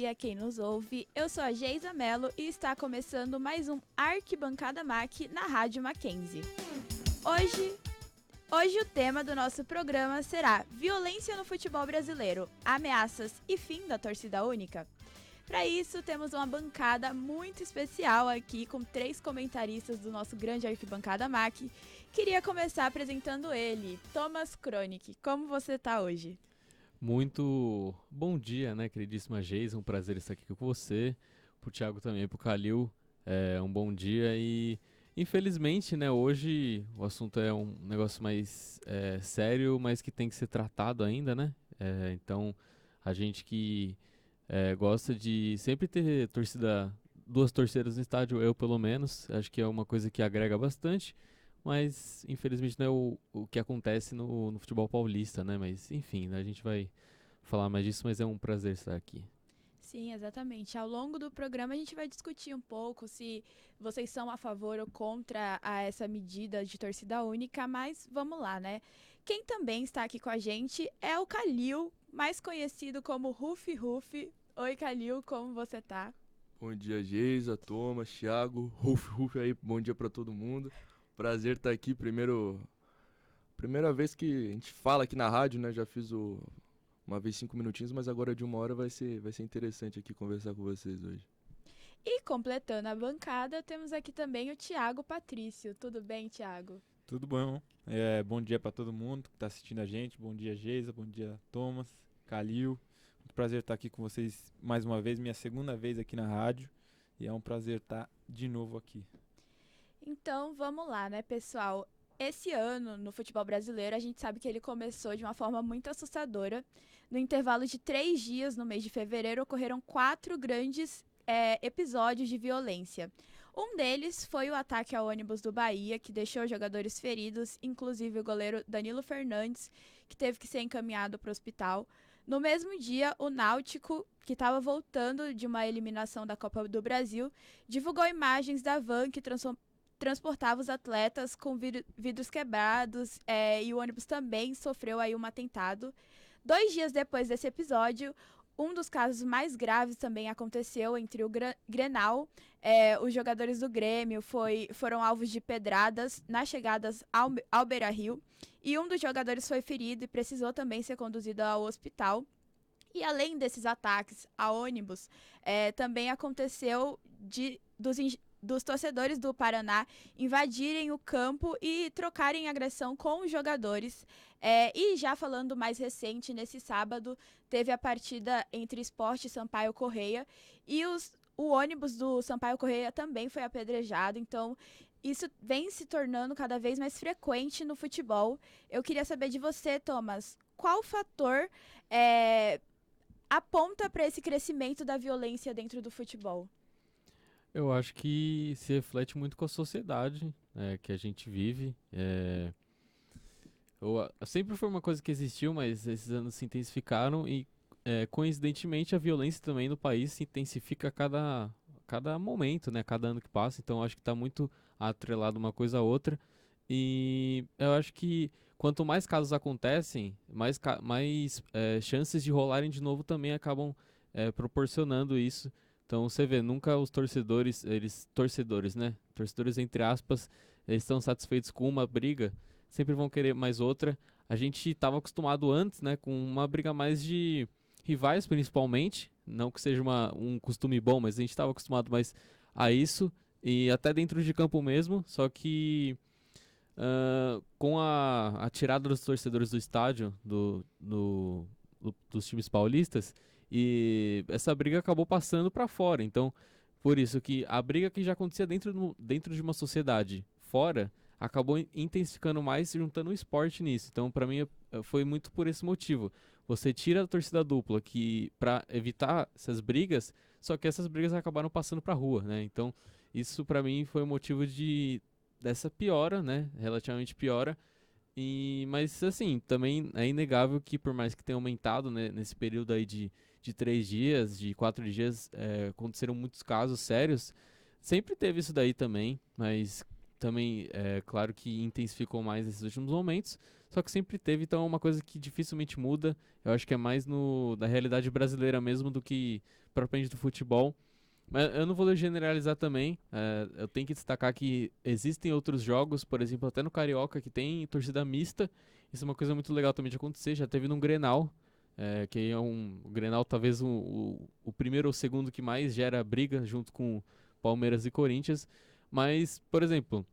dia quem nos ouve. Eu sou a Geisa Mello e está começando mais um Arquibancada Mac na Rádio Mackenzie. Hoje o tema do nosso programa será Violência no futebol brasileiro, ameaças e fim da torcida única. Para isso, temos uma bancada muito especial aqui com 3 comentaristas do nosso grande Arquibancada Mac. Queria começar apresentando ele, Thomas Kronick. Como você está hoje? Muito bom dia, né, queridíssima Geisa, um prazer estar aqui com você, pro Thiago também, pro Calil, um bom dia e infelizmente, né, hoje o assunto é um negócio mais sério, mas que tem que ser tratado ainda, né, então a gente que gosta de sempre ter torcida, 2 torcidas no estádio, eu pelo menos, acho que é uma coisa que agrega bastante. Mas, infelizmente, não é o que acontece no futebol paulista, né? Mas, enfim, né? A gente vai falar mais disso, mas é um prazer estar aqui. Sim, exatamente. Ao longo do programa a gente vai discutir um pouco se vocês são a favor ou contra essa medida de torcida única, mas vamos lá, né? Quem também está aqui com a gente é o Calil, mais conhecido como Rufi Rufi. Oi, Calil, como você tá? Bom dia, Geisa, Thomas, Thiago, Rufi aí, bom dia pra todo mundo. Prazer estar aqui, primeira vez que a gente fala aqui na rádio, né? Já fiz uma vez 5 minutinhos, mas agora de 1 hora vai ser interessante aqui conversar com vocês hoje. E completando a bancada, temos aqui também o Thiago Patrício. Tudo bem, Thiago? Tudo bom. Bom dia para todo mundo que está assistindo a gente. Bom dia, Geisa. Bom dia, Thomas, Calil. Muito prazer estar aqui com vocês mais uma vez, minha segunda vez aqui na rádio. E é um prazer estar de novo aqui. Então, vamos lá, né, pessoal? Esse ano, no futebol brasileiro, a gente sabe que ele começou de uma forma muito assustadora. No intervalo de 3 dias, no mês de fevereiro, ocorreram 4 grandes episódios de violência. Um deles foi o ataque ao ônibus do Bahia, que deixou jogadores feridos, inclusive o goleiro Danilo Fernandes, que teve que ser encaminhado para o hospital. No mesmo dia, o Náutico, que estava voltando de uma eliminação da Copa do Brasil, divulgou imagens da van que transportava os atletas com vidros quebrados e o ônibus também sofreu aí um atentado. 2 dias depois desse episódio, um dos casos mais graves também aconteceu entre o Grenal. Os jogadores do Grêmio foram alvos de pedradas nas chegadas ao Beira-Rio e um dos jogadores foi ferido e precisou também ser conduzido ao hospital. E além desses ataques a ônibus, também aconteceu dos torcedores do Paraná invadirem o campo e trocarem agressão com os jogadores. E já falando mais recente, nesse sábado, teve a partida entre Sport e Sampaio Corrêa e o ônibus do Sampaio Corrêa também foi apedrejado. Então, isso vem se tornando cada vez mais frequente no futebol. Eu queria saber de você, Thomas, qual fator aponta para esse crescimento da violência dentro do futebol? Eu acho que se reflete muito com a sociedade que a gente vive. Sempre foi uma coisa que existiu, mas esses anos se intensificaram e, coincidentemente, a violência também no país se intensifica a cada momento, né? Cada ano que passa. Então, eu acho que está muito atrelado uma coisa a outra. E eu acho que quanto mais casos acontecem, mais chances de rolarem de novo também acabam proporcionando isso. Então você vê, nunca os torcedores entre aspas, eles estão satisfeitos com uma briga, sempre vão querer mais outra. A gente estava acostumado antes, né, com uma briga mais de rivais principalmente, não que seja um costume bom, mas a gente estava acostumado mais a isso, e até dentro de campo mesmo, só que com a tirada dos torcedores do estádio, dos times paulistas, e essa briga acabou passando para fora. Então, por isso que a briga que já acontecia dentro de uma sociedade fora, acabou intensificando mais, juntando o esporte nisso. Então, para mim, foi muito por esse motivo. Você tira a torcida dupla para evitar essas brigas, só que essas brigas acabaram passando para a rua, né? Então, isso para mim foi o motivo dessa piora, né? Relativamente piora. Mas assim, também é inegável que por mais que tenha aumentado, né, nesse período aí de 3 dias, de 4 dias, aconteceram muitos casos sérios. Sempre teve isso daí também, mas também claro que intensificou mais nesses últimos momentos. Só que sempre teve, então é uma coisa que dificilmente muda. Eu acho que é mais da realidade brasileira mesmo do que propriamente do futebol. Mas eu não vou generalizar também. Eu tenho que destacar que existem outros jogos, por exemplo, até no Carioca, que tem torcida mista. Isso é uma coisa muito legal também de acontecer. Já teve num Grenal, que é o Grenal talvez o primeiro ou segundo que mais gera briga, junto com Palmeiras e Corinthians. Mas, por exemplo,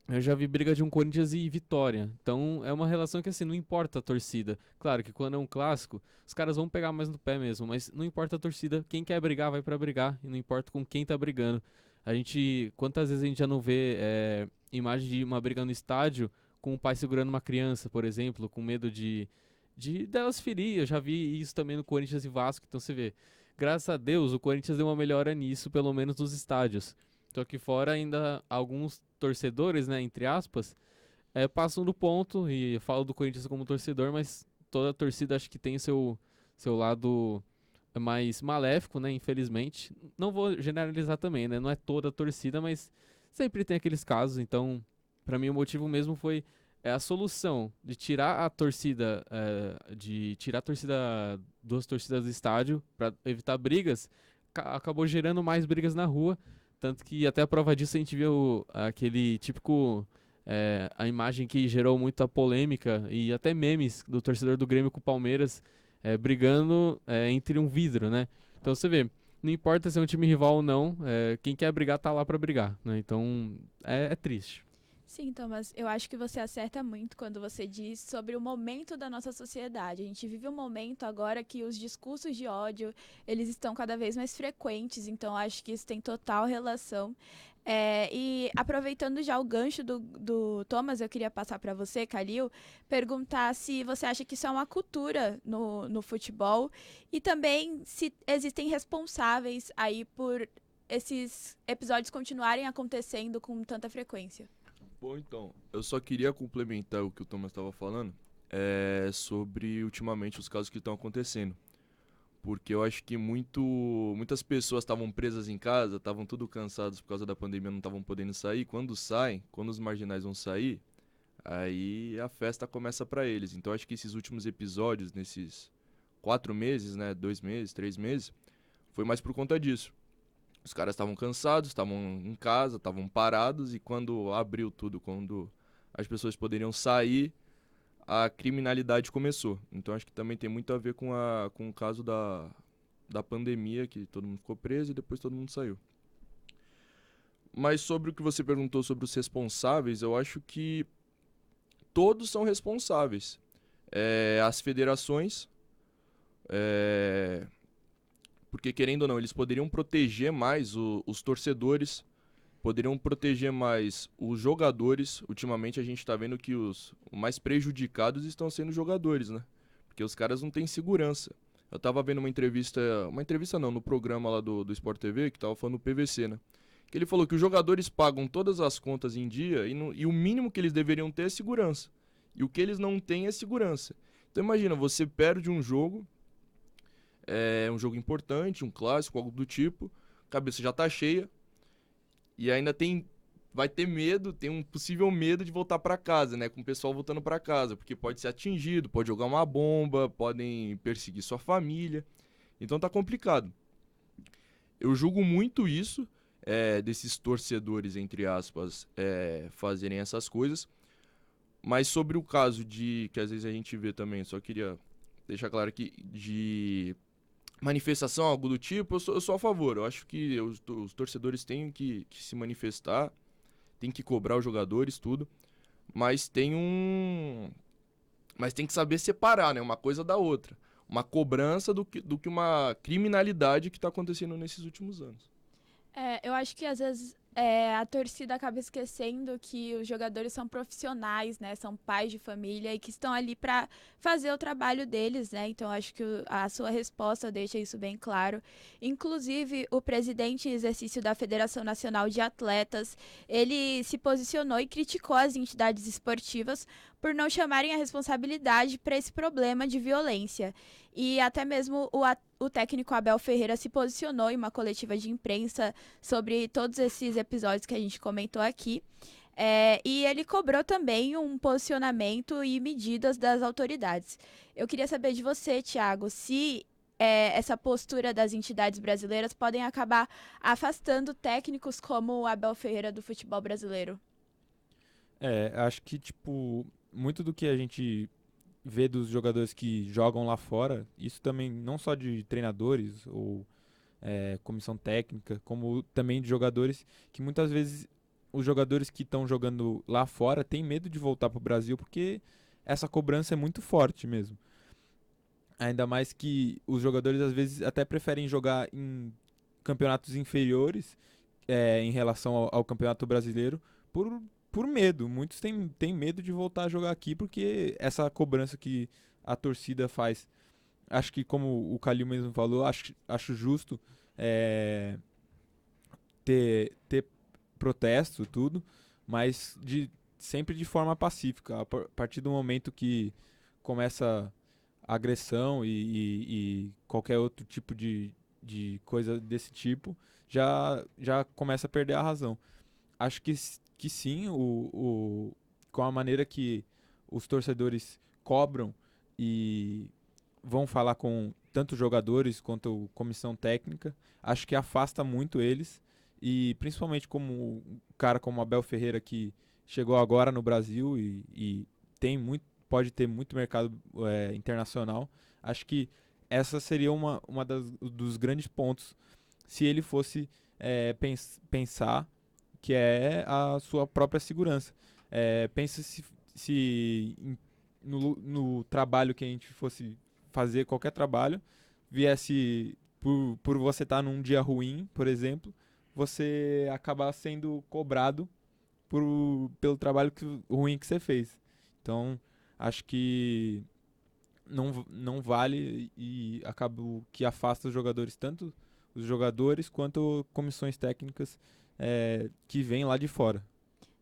eu já vi briga de um Corinthians e Vitória. Então é uma relação que assim, não importa a torcida. Claro que quando é um clássico, os caras vão pegar mais no pé mesmo, mas não importa a torcida, quem quer brigar vai pra brigar e não importa com quem tá brigando. Quantas vezes a gente já não vê imagem de uma briga no estádio com o pai segurando uma criança, por exemplo, com medo de delas ferir. Eu já vi isso também no Corinthians e Vasco, então você vê. Graças a Deus, o Corinthians deu uma melhora nisso, pelo menos nos estádios. Então aqui fora ainda alguns torcedores, né, entre aspas, passam do ponto, e eu falo do Corinthians como torcedor, mas toda torcida acho que tem seu lado mais maléfico, né, infelizmente. Não vou generalizar também, né, não é toda torcida, mas sempre tem aqueles casos. Então, para mim o motivo mesmo foi a solução de tirar a torcida, duas torcidas do estádio para evitar brigas, acabou gerando mais brigas na rua. Tanto que até a prova disso a gente viu aquele típico, a imagem que gerou muita polêmica e até memes do torcedor do Grêmio com o Palmeiras brigando entre um vidro, né? Então você vê, não importa se é um time rival ou não, quem quer brigar tá lá pra brigar, né? Então é triste. Sim, Thomas, eu acho que você acerta muito quando você diz sobre o momento da nossa sociedade. A gente vive um momento agora que os discursos de ódio, eles estão cada vez mais frequentes, então acho que isso tem total relação. E aproveitando já o gancho do Thomas, eu queria passar para você, Kalil, perguntar se você acha que isso é uma cultura no futebol e também se existem responsáveis aí por esses episódios continuarem acontecendo com tanta frequência. Bom, então, eu só queria complementar o que o Thomas estava falando sobre, ultimamente, os casos que estão acontecendo. Porque eu acho que muitas pessoas estavam presas em casa, estavam tudo cansados por causa da pandemia, não estavam podendo sair. Quando saem, quando os marginais vão sair, aí a festa começa para eles. Então, acho que esses últimos episódios, nesses 4 meses, né, 2 meses, 3 meses, foi mais por conta disso. Os caras estavam cansados, estavam em casa, estavam parados, e quando abriu tudo, quando as pessoas poderiam sair, a criminalidade começou. Então acho que também tem muito a ver com o caso da pandemia, que todo mundo ficou preso e depois todo mundo saiu. Mas sobre o que você perguntou sobre os responsáveis, eu acho que todos são responsáveis. As federações... porque, querendo ou não, eles poderiam proteger mais os torcedores, poderiam proteger mais os jogadores. Ultimamente a gente está vendo que os mais prejudicados estão sendo os jogadores, né? Porque os caras não têm segurança. Eu estava vendo uma entrevista não, no programa lá do Sport TV, que estava falando do PVC, né? Que ele falou que os jogadores pagam todas as contas em dia e o mínimo que eles deveriam ter é segurança. E o que eles não têm é segurança. Então imagina, você perde um jogo... um jogo importante, um clássico, algo do tipo, a cabeça já tá cheia e ainda vai ter medo, tem um possível medo de voltar para casa, né, com o pessoal voltando para casa, porque pode ser atingido, pode jogar uma bomba, podem perseguir sua família, então tá complicado. Eu julgo muito isso, desses torcedores, entre aspas, fazerem essas coisas, mas sobre o caso que às vezes a gente vê também, só queria deixar claro aqui, de manifestação, algo do tipo, eu sou a favor. Eu acho que os torcedores têm que se manifestar, têm que cobrar os jogadores, tudo. Mas tem que saber separar, né, uma coisa da outra. Uma cobrança do que uma criminalidade que está acontecendo nesses últimos anos. Eu acho que às vezes a torcida acaba esquecendo que os jogadores são profissionais, né? São pais de família e que estão ali para fazer o trabalho deles, né? Então acho que a sua resposta deixa isso bem claro. Inclusive, o presidente em exercício da Federação Nacional de Atletas, ele se posicionou e criticou as entidades esportivas por não chamarem a responsabilidade para esse problema de violência. E até mesmo o técnico Abel Ferreira se posicionou em uma coletiva de imprensa sobre todos esses episódios que a gente comentou aqui. E ele cobrou também um posicionamento e medidas das autoridades. Eu queria saber de você, Thiago, se essa postura das entidades brasileiras podem acabar afastando técnicos como o Abel Ferreira do futebol brasileiro? Acho que, muito do que a gente vê dos jogadores que jogam lá fora, isso também não só de treinadores ou comissão técnica, como também de jogadores que muitas vezes os jogadores que estão jogando lá fora têm medo de voltar para o Brasil porque essa cobrança é muito forte mesmo. Ainda mais que os jogadores às vezes até preferem jogar em campeonatos inferiores em relação ao campeonato brasileiro por medo. Muitos têm medo de voltar a jogar aqui porque essa cobrança que a torcida faz. Acho que, como o Calil mesmo falou, acho justo ter protesto, tudo, mas sempre de forma pacífica. A partir do momento que começa agressão e qualquer outro tipo de coisa desse tipo, já começa a perder a razão. Acho que sim, com a maneira que os torcedores cobram e vão falar com tanto jogadores quanto comissão técnica, acho que afasta muito eles, e principalmente como um cara como Abel Ferreira, que chegou agora no Brasil e pode ter muito mercado internacional. Acho que essa seria uma dos grandes pontos se ele fosse pensar que é a sua própria segurança. Pensa se no trabalho que a gente fosse fazer, qualquer trabalho, viesse por você estar num dia ruim, por exemplo, você acabar sendo cobrado pelo trabalho ruim que você fez. Então, acho que não vale e acaba que afasta os jogadores, tanto os jogadores quanto comissões técnicas que vêm lá de fora.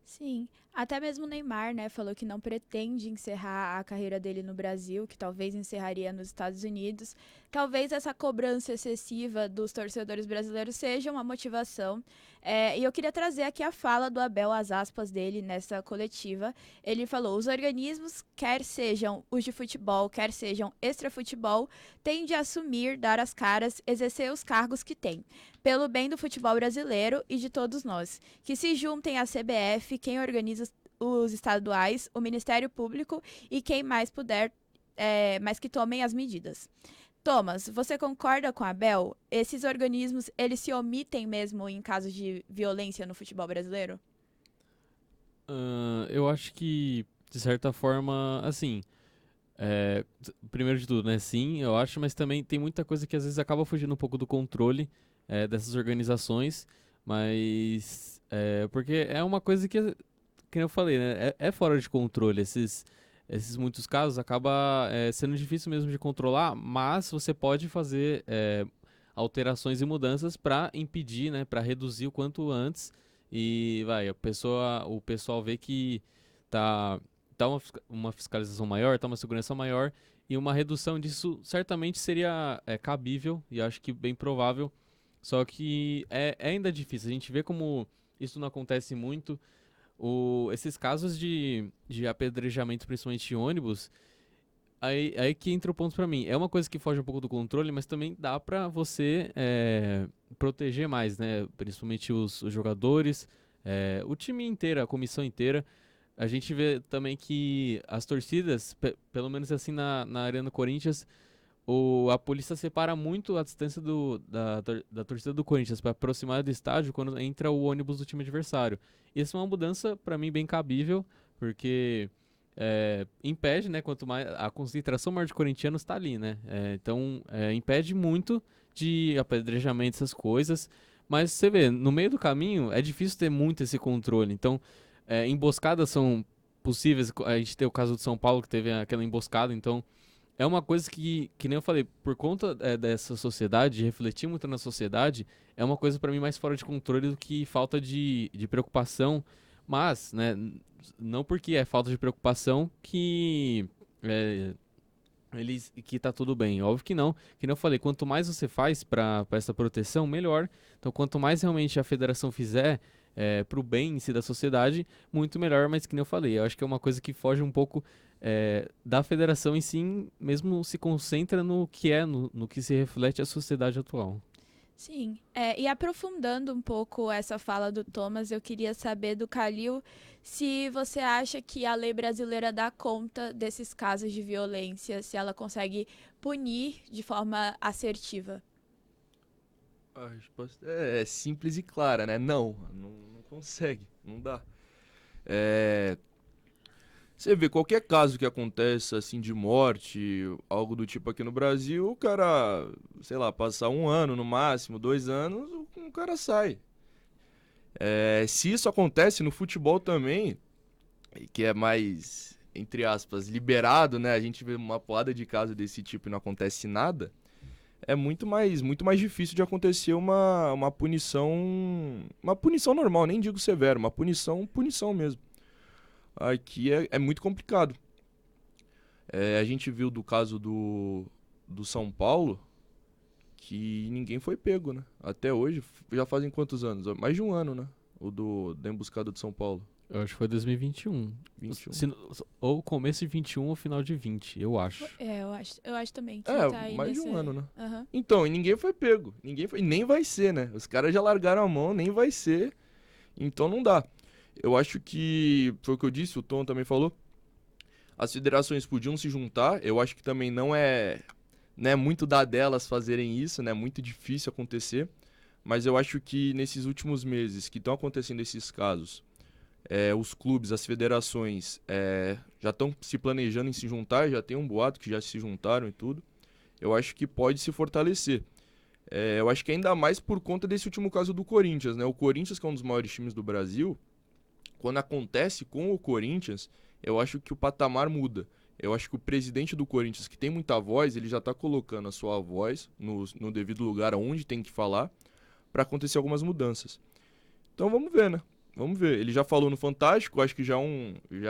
Sim, até mesmo o Neymar, né, falou que não pretende encerrar a carreira dele no Brasil, que talvez encerraria nos Estados Unidos. Talvez essa cobrança excessiva dos torcedores brasileiros seja uma motivação. E eu queria trazer aqui a fala do Abel, as aspas dele nessa coletiva. Ele falou: os organismos, quer sejam os de futebol, quer sejam extrafutebol, têm de assumir, dar as caras, exercer os cargos que têm, pelo bem do futebol brasileiro e de todos nós. Que se juntem à CBF, quem organiza os estaduais, o Ministério Público e quem mais puder, mas que tomem as medidas. Thomas, você concorda com a Abel? Esses organismos, eles se omitem mesmo em casos de violência no futebol brasileiro? Eu acho que, de certa forma, assim, primeiro de tudo, né, sim, eu acho, mas também tem muita coisa que às vezes acaba fugindo um pouco do controle dessas organizações, mas porque é uma coisa que eu falei, né, é fora de controle. Esses muitos casos acaba sendo difícil mesmo de controlar, mas você pode fazer alterações e mudanças para impedir, né, para reduzir o quanto antes, e o pessoal vê que tá uma fiscalização maior, tá uma segurança maior, e uma redução disso certamente seria cabível e acho que bem provável, só que é ainda difícil. A gente vê como isso não acontece muito. Esses casos de apedrejamento, principalmente de ônibus, aí que entra o ponto pra mim. É uma coisa que foge um pouco do controle, mas também dá pra você proteger mais, né? Principalmente os jogadores, o time inteiro, a comissão inteira. A gente vê também que as torcidas, pelo menos assim na Arena Corinthians, a polícia separa muito a distância da torcida do Corinthians para aproximar do estádio quando entra o ônibus do time adversário. Isso é uma mudança, para mim, bem cabível, porque impede, né, quanto mais a concentração maior de corintianos está ali, né? Então, impede muito de apedrejamento, essas coisas. Mas você vê, no meio do caminho, é difícil ter muito esse controle. Então, emboscadas são possíveis. A gente tem o caso de São Paulo, que teve aquela emboscada, então é uma coisa que nem eu falei, por conta dessa sociedade, de refletir muito na sociedade, é uma coisa para mim mais fora de controle do que falta de preocupação. Mas, né, não porque é falta de preocupação que que tá tudo bem. Óbvio que não. Que nem eu falei, quanto mais você faz para essa proteção, melhor. Então, quanto mais realmente a federação fizer, pro bem em si da sociedade, muito melhor, mas que nem eu falei, eu acho que é uma coisa que foge um pouco da federação em si, mesmo se concentra no que no que se reflete a sociedade atual. Sim, e aprofundando um pouco essa fala do Thomas, eu queria saber do Calil se você acha que a lei brasileira dá conta desses casos de violência, se ela consegue punir de forma assertiva. A resposta é simples e clara, né? Não consegue, não dá. Você vê, qualquer caso que aconteça, assim, de morte, algo do tipo aqui no Brasil, o cara, sei lá, passar 1 ano no máximo, 2 anos, o cara sai. Se isso acontece no futebol também, que é mais, entre aspas, liberado, né? A gente vê uma porrada de casos desse tipo e não acontece nada. É muito mais difícil de acontecer uma punição. Uma punição normal, nem digo severa, uma punição mesmo. Aqui é muito complicado. A gente viu do caso do São Paulo que ninguém foi pego, né? Até hoje, já fazem quantos anos? Mais de 1 ano, né? Da emboscada de São Paulo. Eu acho que foi 2021. 21. Ou começo de 21 ou final de 20, eu acho. Eu acho também que tá aí mais nesse... de 1 ano, né? Uhum. Então, e ninguém foi pego. E nem vai ser, né? Os caras já largaram a mão, nem vai ser. Então não dá. Eu acho que, foi o que eu disse, o Tom também falou, as federações podiam se juntar. Eu acho que também não é muito delas fazerem isso, né? Muito difícil acontecer. Mas eu acho que nesses últimos meses que estão acontecendo esses casos, os clubes, as federações já estão se planejando em se juntar, já tem um boato que já se juntaram e tudo. Eu acho que pode se fortalecer. Eu acho que ainda mais por conta desse último caso do Corinthians, né? O Corinthians, que é um dos maiores times do Brasil, quando acontece com o Corinthians, eu acho que o patamar muda. Eu acho que o presidente do Corinthians, que tem muita voz, ele já está colocando a sua voz no devido lugar, onde tem que falar, para acontecer algumas mudanças. Então vamos ver, né? Vamos ver. Ele já falou no Fantástico, acho que já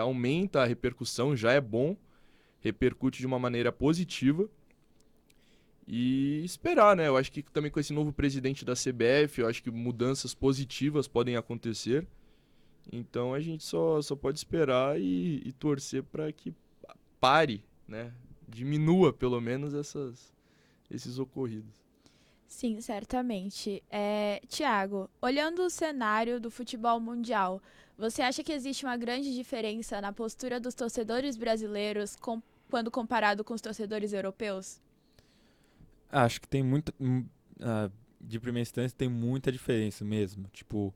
aumenta a repercussão, já é bom, repercute de uma maneira positiva. E esperar, né? Eu acho que também com esse novo presidente da CBF, eu acho que mudanças positivas podem acontecer. Então a gente só pode esperar e torcer para que pare, né? Diminua pelo menos esses ocorridos. Sim, certamente. Tiago, olhando o cenário do futebol mundial, você acha que existe uma grande diferença na postura dos torcedores brasileiros quando comparado com os torcedores europeus? Acho que tem muita. De primeira instância, tem muita diferença mesmo. Tipo,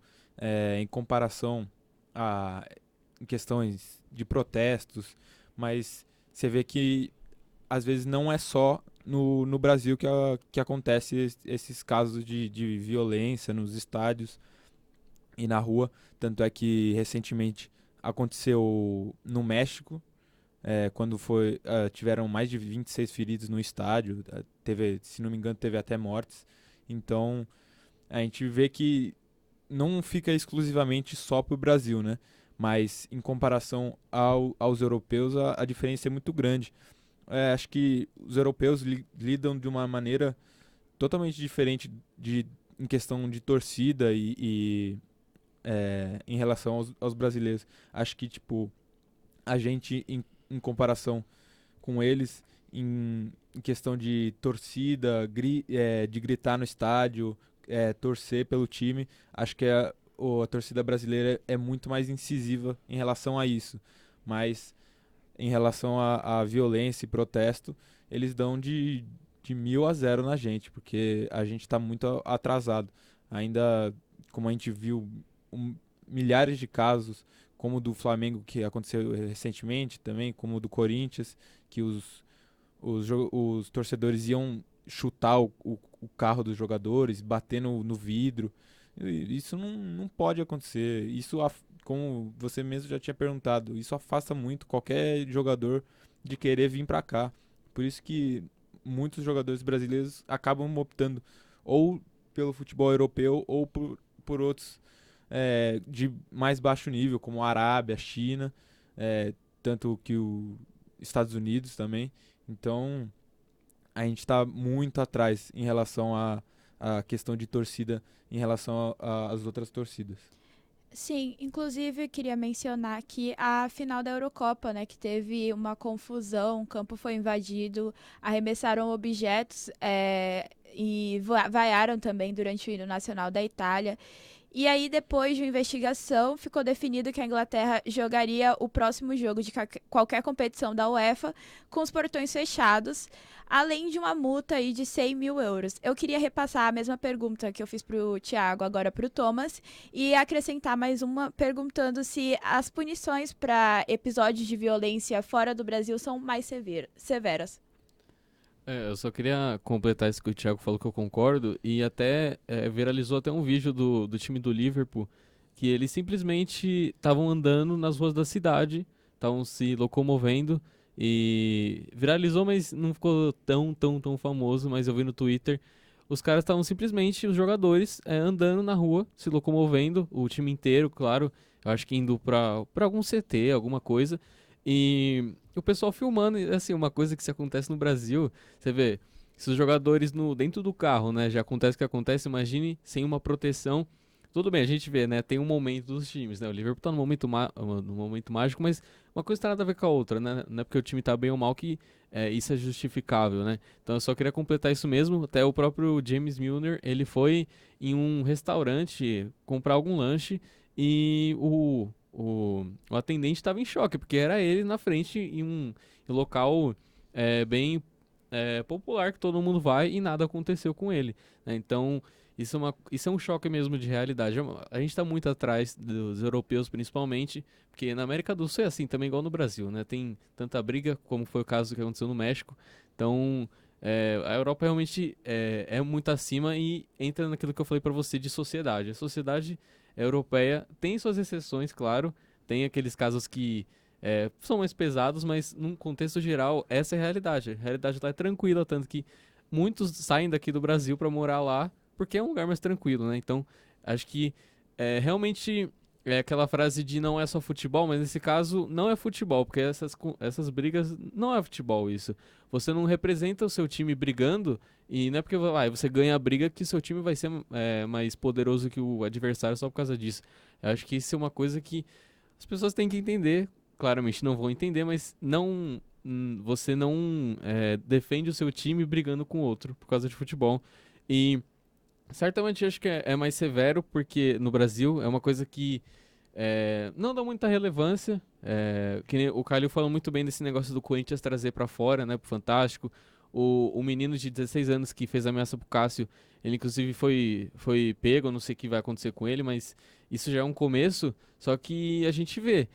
em comparação em questões de protestos, mas você vê que às vezes não é só no Brasil que acontece esses casos de violência nos estádios e na rua. Tanto é que recentemente aconteceu no México, quando tiveram mais de 26 feridos no estádio, se não me engano, teve até mortes. Então, a gente vê que não fica exclusivamente só para o Brasil, né? Mas, em comparação aos europeus, a diferença é muito grande. Acho que os europeus lidam de uma maneira totalmente diferente em questão de torcida e em relação aos brasileiros. Acho que, tipo, a gente, em comparação com eles, em questão de torcida, de gritar no estádio, torcer pelo time, acho que a torcida brasileira é muito mais incisiva em relação a isso. Mas em relação à violência e protesto, eles dão de 1000-0 na gente, porque a gente está muito atrasado. Ainda, como a gente viu, milhares de casos, como o do Flamengo, que aconteceu recentemente também, como o do Corinthians, que os torcedores iam chutar o carro dos jogadores, bater no vidro. Isso não pode acontecer. Isso, como você mesmo já tinha perguntado, isso afasta muito qualquer jogador de querer vir para cá. Por isso que muitos jogadores brasileiros acabam optando ou pelo futebol europeu ou por outros de mais baixo nível, como a Arábia, a China, tanto que os Estados Unidos também. Então, a gente está muito atrás em relação à questão de torcida, em relação às outras torcidas. Sim, inclusive queria mencionar aqui a final da Eurocopa, né, que teve uma confusão, o campo foi invadido, arremessaram objetos e vaiaram também durante o hino nacional da Itália. E aí, depois de uma investigação, ficou definido que a Inglaterra jogaria o próximo jogo de qualquer competição da UEFA com os portões fechados, além de uma multa aí de 100 mil euros. Eu queria repassar a mesma pergunta que eu fiz para o Thiago, agora para o Thomas, e acrescentar mais uma perguntando se as punições para episódios de violência fora do Brasil são mais severas. Eu só queria completar isso que o Thiago falou, que eu concordo, e até viralizou até um vídeo do time do Liverpool, que eles simplesmente estavam andando nas ruas da cidade, estavam se locomovendo, e viralizou, mas não ficou tão famoso, mas eu vi no Twitter. Os caras estavam simplesmente, os jogadores, andando na rua, se locomovendo, o time inteiro, claro, eu acho que indo pra algum CT, alguma coisa, e o pessoal filmando, e, assim, uma coisa que se acontece no Brasil, você vê, se os jogadores dentro do carro, né, já acontece o que acontece, imagine sem uma proteção. Tudo bem, a gente vê, né, tem um momento dos times, né, o Liverpool tá no momento mágico, mas uma coisa tem nada a ver com a outra, né, não é porque o time tá bem ou mal que isso é justificável, né. Então eu só queria completar isso mesmo, até o próprio James Milner, ele foi em um restaurante comprar algum lanche e o atendente estava em choque, porque era ele na frente em um local bem popular que todo mundo vai e nada aconteceu com ele, né? Então, isso é um choque mesmo de realidade. A gente está muito atrás dos europeus, principalmente, porque na América do Sul é assim, também igual no Brasil, né? Tem tanta briga, como foi o caso que aconteceu no México. Então, a Europa realmente é muito acima e entra naquilo que eu falei para você de sociedade. A sociedade europeia tem suas exceções, claro, tem aqueles casos que são mais pesados, mas num contexto geral, essa é a realidade. A realidade lá é tranquila, tanto que muitos saem daqui do Brasil para morar lá, porque é um lugar mais tranquilo, né? Então, acho que realmente é aquela frase de não é só futebol, mas nesse caso não é futebol, porque essas brigas não é futebol isso. Você não representa o seu time brigando e não é porque você ganha a briga que seu time vai ser mais poderoso que o adversário só por causa disso. Eu acho que isso é uma coisa que as pessoas têm que entender. Claramente não vão entender, mas você não defende o seu time brigando com o outro por causa de futebol. E certamente acho que é mais severo, porque no Brasil é uma coisa que não dá muita relevância. Que nem o Calil falou muito bem desse negócio do Corinthians trazer pra fora, né, pro Fantástico. O menino de 16 anos que fez a ameaça pro Cássio, ele inclusive foi pego, eu não sei o que vai acontecer com ele, mas isso já é um começo. Só que a gente vê,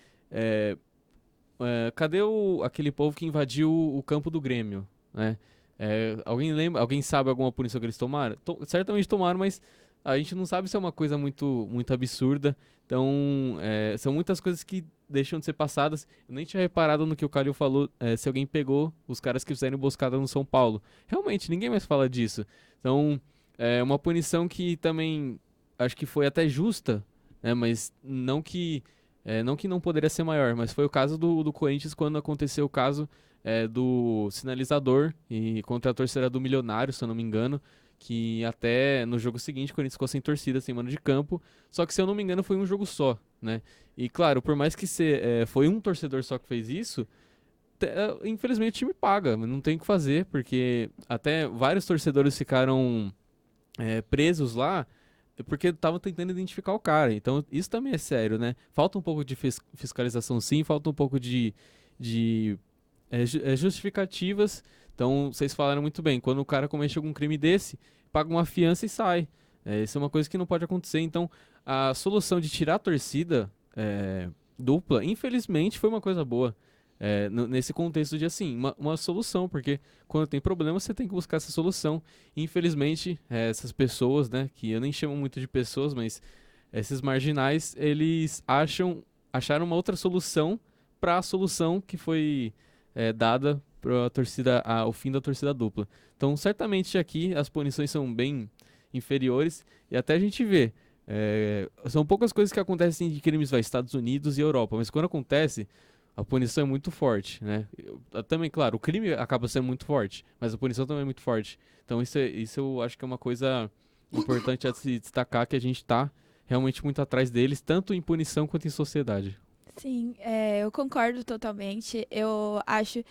cadê aquele povo que invadiu o campo do Grêmio, né? Alguém lembra? Alguém sabe alguma punição que eles tomaram? Certamente tomaram, mas a gente não sabe se é uma coisa muito absurda. Então, são muitas coisas que deixam de ser passadas. Eu nem tinha reparado no que o Calil falou, se alguém pegou os caras que fizeram emboscada no São Paulo. Realmente, ninguém mais fala disso. Então, é uma punição que também acho que foi até justa, né? Mas não que não poderia ser maior, mas foi o caso do Corinthians quando aconteceu o caso do sinalizador e contra a torcida do Milionário, se eu não me engano, que até no jogo seguinte o Corinthians ficou sem torcida, sem mano de campo, só que se eu não me engano foi um jogo só, né? E claro, por mais que foi um torcedor só que fez isso, infelizmente o time paga, não tem o que fazer, porque até vários torcedores ficaram presos lá, porque estavam tentando identificar o cara. Então, isso também é sério, né? Falta um pouco de fiscalização, sim. Falta um pouco de justificativas. Então, vocês falaram muito bem. Quando o cara comete algum crime desse, paga uma fiança e sai. Isso é uma coisa que não pode acontecer. Então, a solução de tirar a torcida dupla, infelizmente, foi uma coisa boa. Nesse contexto de, assim, uma solução, porque quando tem problema você tem que buscar essa solução. Infelizmente, essas pessoas, né, que eu nem chamo muito de pessoas, mas esses marginais, eles acharam uma outra solução para a solução que foi dada para a torcida, o fim da torcida dupla. Então, certamente aqui as punições são bem inferiores e até a gente vê. São poucas coisas que acontecem de crimes nos Estados Unidos e Europa, mas quando acontece, a punição é muito forte, né? Também, claro, o crime acaba sendo muito forte, mas a punição também é muito forte. Então isso eu acho que é uma coisa importante a se destacar, que a gente está realmente muito atrás deles, tanto em punição quanto em sociedade. Sim, eu concordo totalmente. Eu acho.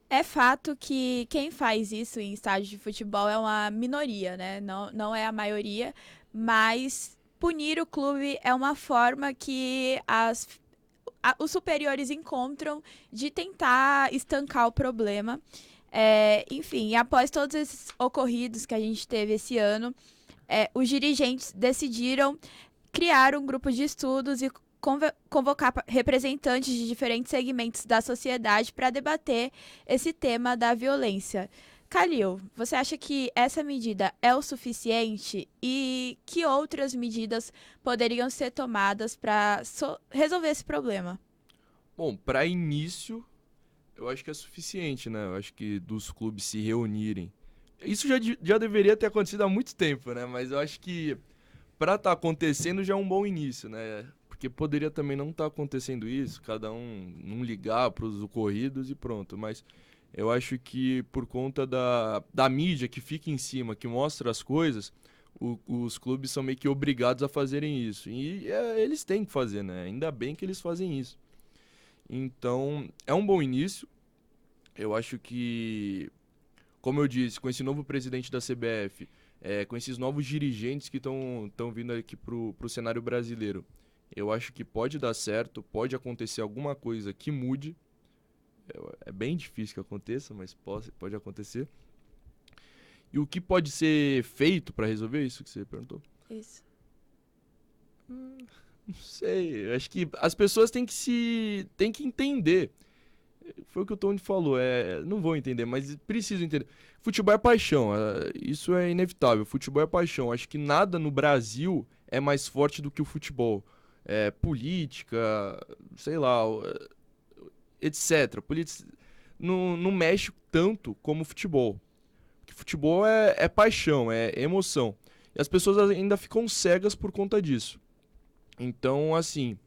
É fato que quem faz isso em estádio de futebol é uma minoria, né? Não é a maioria, mas punir o clube é uma forma que os superiores encontram de tentar estancar o problema. Enfim, após todos esses ocorridos que a gente teve esse ano, os dirigentes decidiram criar um grupo de estudos e convocar representantes de diferentes segmentos da sociedade para debater esse tema da violência. Kalil, você acha que essa medida é o suficiente e que outras medidas poderiam ser tomadas para resolver esse problema? Bom, para início, eu acho que é suficiente, né? Eu acho que dos clubes se reunirem. Isso já deveria ter acontecido há muito tempo, né? Mas eu acho que para estar acontecendo já é um bom início, né? Porque poderia também não estar acontecendo isso, cada um não ligar para os ocorridos e pronto. Mas eu acho que por conta da mídia que fica em cima, que mostra as coisas, os clubes são meio que obrigados a fazerem isso. E eles têm que fazer, né? Ainda bem que eles fazem isso. Então, é um bom início. Eu acho que, como eu disse, com esse novo presidente da CBF, com esses novos dirigentes que estão vindo aqui pro cenário brasileiro, eu acho que pode dar certo, pode acontecer alguma coisa que mude. É bem difícil que aconteça, mas pode acontecer. E o que pode ser feito para resolver isso que você perguntou? Isso. Não sei, eu acho que as pessoas têm que entender. Foi o que o Tony falou, não vão entender, mas precisam entender. Futebol é paixão, isso é inevitável. Futebol é paixão. Acho que nada no Brasil é mais forte do que o futebol. Política, sei lá, etc. Não mexe tanto como o futebol. Porque futebol é paixão, é emoção. E as pessoas ainda ficam cegas por conta disso. Então, assim,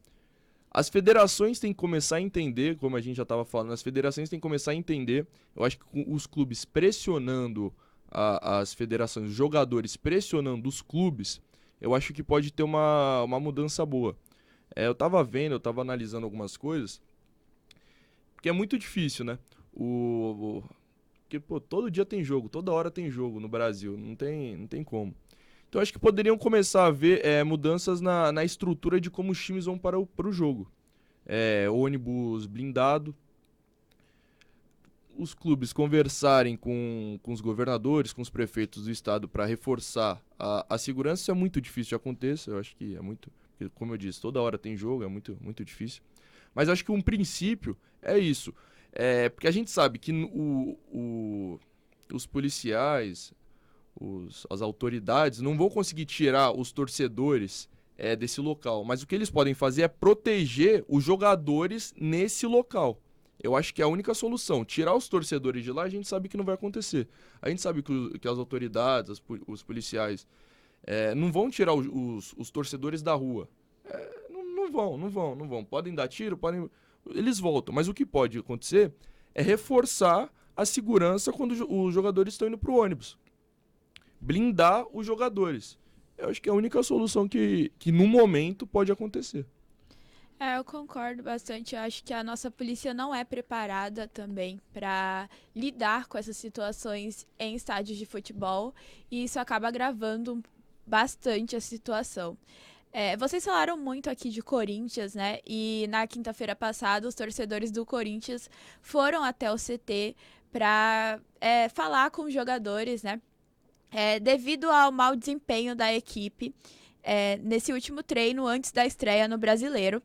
as federações têm que começar a entender, como a gente já estava falando, as federações têm que começar a entender. Eu acho que com os clubes pressionando as federações, os jogadores pressionando os clubes, eu acho que pode ter uma mudança boa. Eu estava analisando algumas coisas, porque é muito difícil, né? Porque, pô, todo dia tem jogo, toda hora tem jogo no Brasil, não tem como. Então acho que poderiam começar a ver mudanças na estrutura de como os times vão para o jogo. Ônibus blindado, os clubes conversarem com os governadores, com os prefeitos do estado para reforçar a segurança. Isso é muito difícil de acontecer, eu acho que é muito, como eu disse, toda hora tem jogo, é muito, muito difícil. Mas acho que um princípio é isso, porque a gente sabe que os policiais, as autoridades não vão conseguir tirar os torcedores desse local, mas o que eles podem fazer é proteger os jogadores nesse local. Eu acho que é a única solução. Tirar os torcedores de lá, a gente sabe que não vai acontecer. A gente sabe que as autoridades, os policiais, não vão tirar os torcedores da rua. Não vão. Podem dar tiro, eles voltam. Mas o que pode acontecer é reforçar a segurança quando os jogadores estão indo para o ônibus. Blindar os jogadores. Eu acho que é a única solução que no momento pode acontecer. Eu concordo bastante. Eu acho que a nossa polícia não é preparada também para lidar com essas situações em estádios de futebol e isso acaba agravando bastante a situação. Vocês falaram muito aqui de Corinthians, né? E na quinta-feira passada, os torcedores do Corinthians foram até o CT para falar com os jogadores, né? Devido ao mau desempenho da equipe nesse último treino antes da estreia no Brasileiro.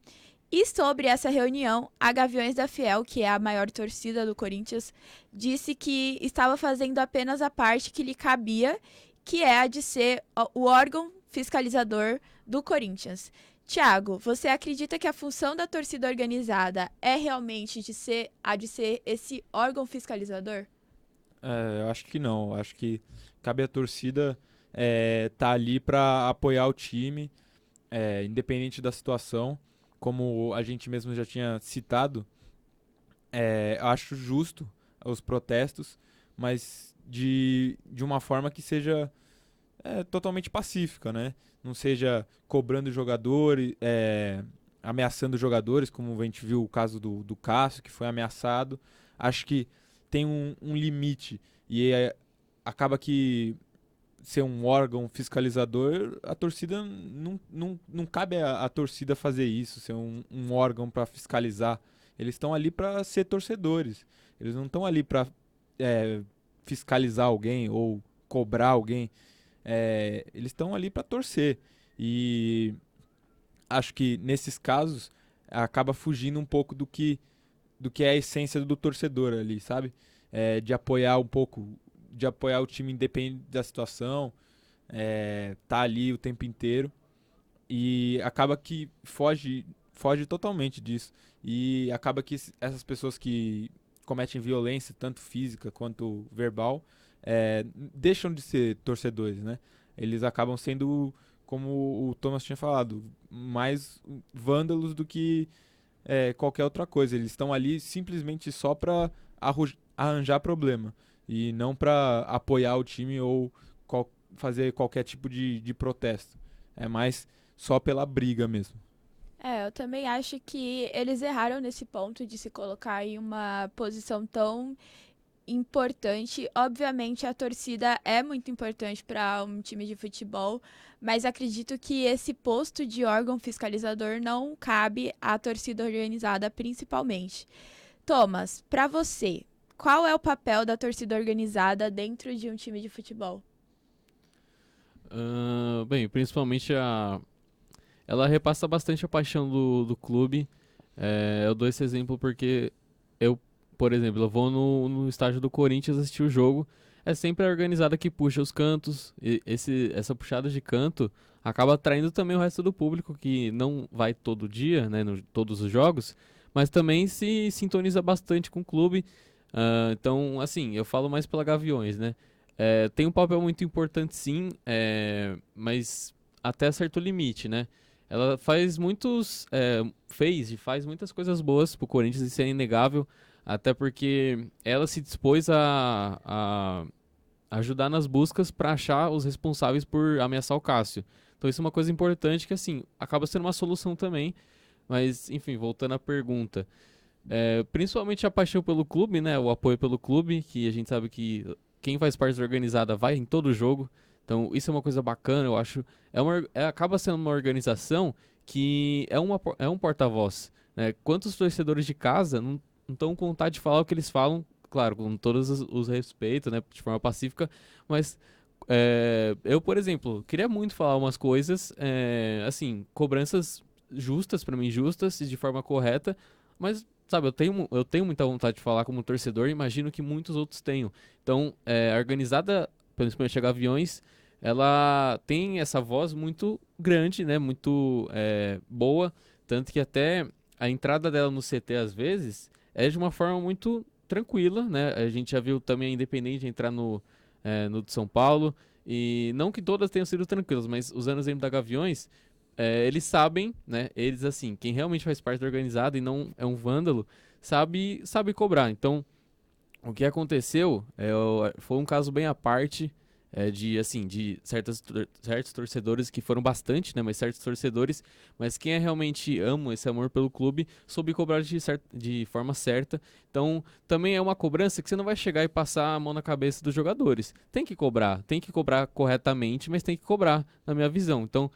E sobre essa reunião, a Gaviões da Fiel, que é a maior torcida do Corinthians, disse que estava fazendo apenas a parte que lhe cabia, que é a de ser o órgão fiscalizador do Corinthians. Thiago, você acredita que a função da torcida organizada é realmente de ser esse órgão fiscalizador? Eu acho que não. Eu acho que cabe à torcida tá ali para apoiar o time, independente da situação. Como a gente mesmo já tinha citado, eu acho justo os protestos, mas de uma forma que seja totalmente pacífica, né? Não seja cobrando jogadores, ameaçando jogadores, como a gente viu o caso do Cássio, que foi ameaçado. Acho que tem um limite e acaba que ser um órgão fiscalizador, a torcida não cabe a torcida fazer isso, ser um órgão para fiscalizar. Eles estão ali para ser torcedores. Eles não estão ali para fiscalizar alguém ou cobrar alguém. Eles estão ali para torcer. E acho que nesses casos acaba fugindo um pouco do que é a essência do torcedor ali, sabe? De apoiar um pouco, de apoiar o time independente da situação, tá ali o tempo inteiro e acaba que foge totalmente disso e acaba que essas pessoas que cometem violência, tanto física quanto verbal, deixam de ser torcedores, né? Eles acabam sendo, como o Thomas tinha falado, mais vândalos do que qualquer outra coisa. Eles estão ali simplesmente só para arranjar problema e não para apoiar o time ou fazer qualquer tipo de protesto. É mais só pela briga mesmo. Eu também acho que eles erraram nesse ponto de se colocar em uma posição tão importante. Obviamente, a torcida é muito importante para um time de futebol, mas acredito que esse posto de órgão fiscalizador não cabe à torcida organizada, principalmente. Thomas, para você, qual é o papel da torcida organizada dentro de um time de futebol? Bem, principalmente ela repassa bastante a paixão do clube. Eu dou esse exemplo porque por exemplo, eu vou no estádio do Corinthians assistir o jogo. É sempre a organizada que puxa os cantos. E essa puxada de canto acaba atraindo também o resto do público que não vai todo dia, né, todos os jogos, mas também se sintoniza bastante com o clube. Então, assim, eu falo mais pela Gaviões, né? Tem um papel muito importante, sim, mas até certo limite, né? Ela faz fez e faz muitas coisas boas pro Corinthians, isso é inegável. Até porque ela se dispôs a ajudar nas buscas para achar os responsáveis por ameaçar o Cássio. Então isso é uma coisa importante que, assim, acaba sendo uma solução também. Mas, enfim, voltando à pergunta. Principalmente a paixão pelo clube, né? O apoio pelo clube, que a gente sabe que quem faz parte da organizada vai em todo jogo. Então isso é uma coisa bacana, eu acho. Acaba sendo uma organização que é um porta-voz, né? Quantos torcedores de casa não estão com vontade de falar o que eles falam, claro, com todos os respeitos, né, de forma pacífica, mas eu, por exemplo, queria muito falar umas coisas, assim, cobranças justas, pra mim, justas e de forma correta, mas, sabe, eu tenho muita vontade de falar como torcedor, imagino que muitos outros tenham. Então, a organizada, principalmente a Gaviões, ela tem essa voz muito grande, né, muito boa, tanto que até a entrada dela no CT, às vezes, é de uma forma muito tranquila, né? A gente já viu também a Independente entrar no de São Paulo, e não que todas tenham sido tranquilas, mas usando o exemplo da Gaviões, eles sabem, né? Eles, assim, quem realmente faz parte da organizada e não é um vândalo, sabe cobrar. Então, o que aconteceu foi um caso bem à parte, de certos torcedores que foram bastante, né, mas certos torcedores, mas quem realmente ama esse amor pelo clube soube cobrar de forma certa. Então também é uma cobrança que você não vai chegar e passar a mão na cabeça dos jogadores. Tem que cobrar corretamente, mas tem que cobrar, na minha visão. Então,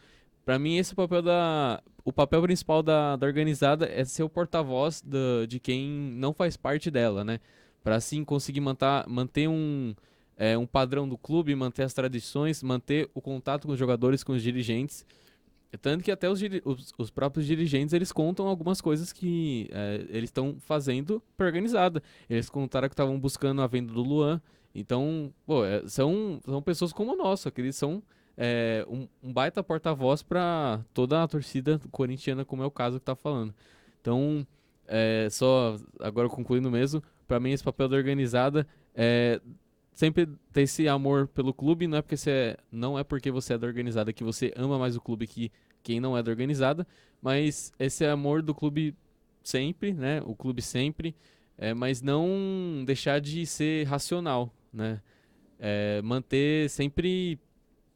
para mim, esse é o papel principal da organizada é ser o porta-voz de quem não faz parte dela, né? Para assim conseguir manter um padrão do clube, manter as tradições, manter o contato com os jogadores, com os dirigentes. Tanto que até os próprios dirigentes, eles contam algumas coisas que eles estão fazendo para organizada. Eles contaram que estavam buscando a venda do Luan. Então, pô, são pessoas como nós, só que eles são um baita porta-voz para toda a torcida corintiana, como é o caso que tá falando. Então, só agora concluindo mesmo, para mim esse papel da organizada sempre ter esse amor pelo clube, não é porque você é da organizada que você ama mais o clube que quem não é da organizada, mas esse amor do clube sempre, né? O clube sempre, mas não deixar de ser racional, né? Manter sempre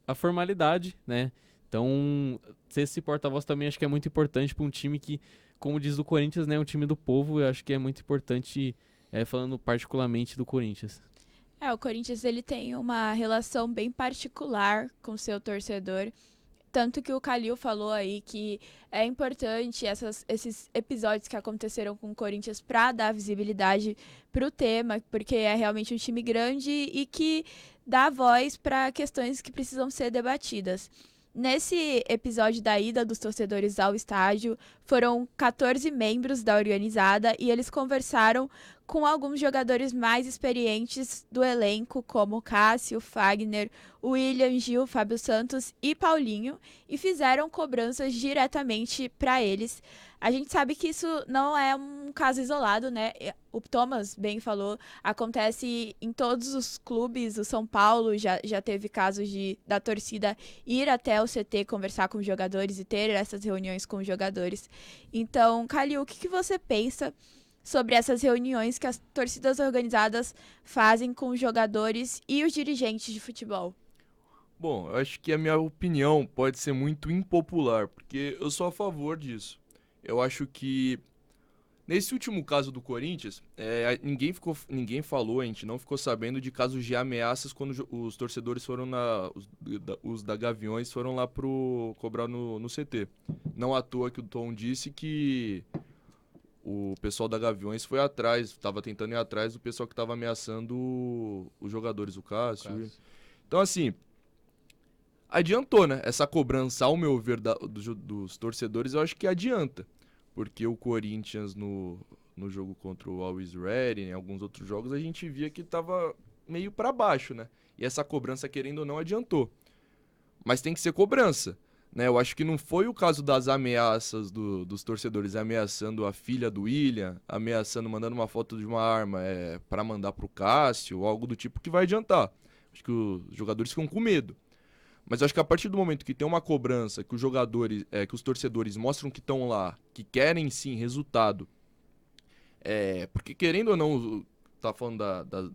a formalidade, né? Então, ser esse porta-voz também acho que é muito importante para um time que, como diz o Corinthians, né, um time do povo, eu acho que é muito importante, falando particularmente do Corinthians. O Corinthians ele tem uma relação bem particular com seu torcedor. Tanto que o Calil falou aí que é importante esses episódios que aconteceram com o Corinthians para dar visibilidade para o tema, porque é realmente um time grande e que dá voz para questões que precisam ser debatidas. Nesse episódio da ida dos torcedores ao estádio, foram 14 membros da organizada e eles conversaram com alguns jogadores mais experientes do elenco, como Cássio, Fagner, William, Gil, Fábio Santos e Paulinho, e fizeram cobranças diretamente para eles. A gente sabe que isso não é um caso isolado, né? O Thomas bem falou, acontece em todos os clubes. O São Paulo já teve casos da torcida ir até o CT conversar com os jogadores e ter essas reuniões com os jogadores. Então, Calil, o que você pensa sobre essas reuniões que as torcidas organizadas fazem com os jogadores e os dirigentes de futebol? Bom, eu acho que a minha opinião pode ser muito impopular, porque eu sou a favor disso. Eu acho que nesse último caso do Corinthians, ninguém falou, a gente não ficou sabendo de casos de ameaças quando os torcedores foram os da Gaviões foram lá cobrar no CT. Não à toa que o Tom disse que o pessoal da Gaviões foi atrás, estava tentando ir atrás do pessoal que estava ameaçando os jogadores, o Cássio. Então, assim, adiantou, né? Essa cobrança, ao meu ver, dos torcedores, eu acho que adianta. Porque o Corinthians, no jogo contra o Always Ready, em alguns outros jogos, a gente via que estava meio para baixo, né? E essa cobrança, querendo ou não, adiantou. Mas tem que ser cobrança, né? Eu acho que não foi o caso das ameaças dos torcedores ameaçando a filha do William, mandando uma foto de uma arma para mandar pro Cássio, ou algo do tipo que vai adiantar. Acho que os jogadores ficam com medo. Mas eu acho que a partir do momento que tem uma cobrança, que os torcedores mostram que estão lá, que querem sim resultado, porque querendo ou não, tá falando